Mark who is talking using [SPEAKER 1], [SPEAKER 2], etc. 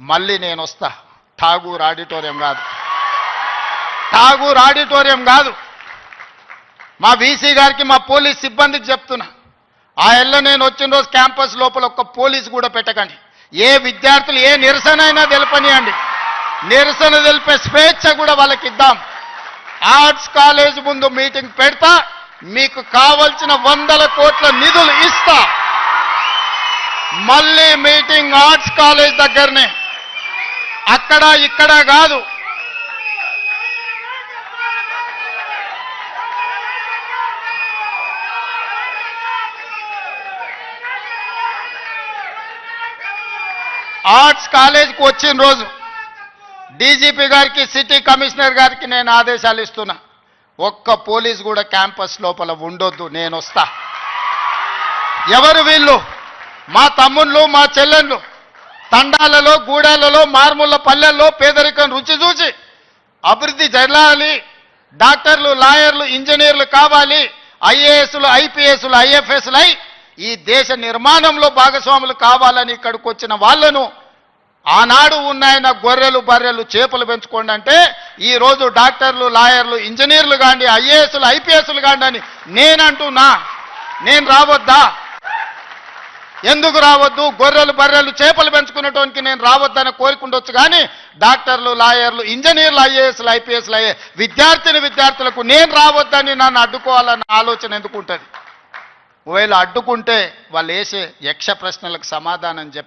[SPEAKER 1] మళ్ళీ నేను వస్తా. ఠాగూర్ ఆడిటోరియం కాదు, ఠాగూర్ ఆడిటోరియం కాదు. మా వీసీ గారికి, మా పోలీస్ సిబ్బందికి చెప్తున్నా, ఆ ఎల్ల నేను వచ్చిన రోజు క్యాంపస్ లోపల ఒక్క పోలీసు కూడా పెట్టకండి. ఏ విద్యార్థులు ఏ నిరసన అయినా తెలపనియండి, నిరసన తెలిపే స్వేచ్ఛ కూడా వాళ్ళకి ఇద్దాం. ఆర్ట్స్ కాలేజ్ ముందు మీటింగ్ పెడతా, మీకు కావలసిన 100 కోట్ల నిధులు ఇస్తా. మళ్ళీ మీటింగ్ ఆర్ట్స్ కాలేజ్ దగ్గరనే, అక్కడ ఇక్కడ కాదు. ఆర్ట్స్ కాలేజ్కి వచ్చిన రోజు డీజీపీ గారికి, సిటీ కమిషనర్ గారికి నేను ఆదేశాలు ఇస్తున్నా, ఒక్క పోలీస్ కూడా క్యాంపస్ లోపల ఉండొద్దు, నేను వస్తా. ఎవరు వీళ్ళు? మా తమ్ముళ్ళు, మా చెల్లెళ్ళు తండాలలో, గూడాలలో, మారుమూల పల్లెల్లో పేదరికం రుచి చూసి అభివృద్ధి జరగాలి, డాక్టర్లు, లాయర్లు, ఇంజనీర్లు కావాలి, ఐఏఎస్లు, ఐపీఎస్లు, ఐఎఫ్ఎస్లు అయి ఈ దేశ నిర్మాణంలో భాగస్వాములు కావాలని ఇక్కడికి వచ్చిన వాళ్ళను ఆనాడు ఉన్నాయన గొర్రెలు, బర్రెలు, చేపలు పెంచుకోండి అంటే ఈరోజు డాక్టర్లు, లాయర్లు, ఇంజనీర్లు కాండి, ఐఏఎస్లు, ఐపీఎస్లు కాండి అని నేనంటున్నా. నేను రావద్దా? ఎందుకు రావద్దు? గొర్రెలు, బర్రెలు, చేపలు పెంచుకునేటోనికి నేను రావద్దని కోరుకుండొచ్చు, కానీ డాక్టర్లు, లాయర్లు, ఇంజనీర్లు, ఐఏఎస్లు, ఐపీఎస్లు అయ్యే విద్యార్థులకు నేను రావద్దని నన్ను అడ్డుకోవాలన్న ఆలోచన ఎందుకు ఉంటుంది? ఒకవేళ అడ్డుకుంటే వాళ్ళు వేసే యక్ష ప్రశ్నలకు సమాధానం చెప్పి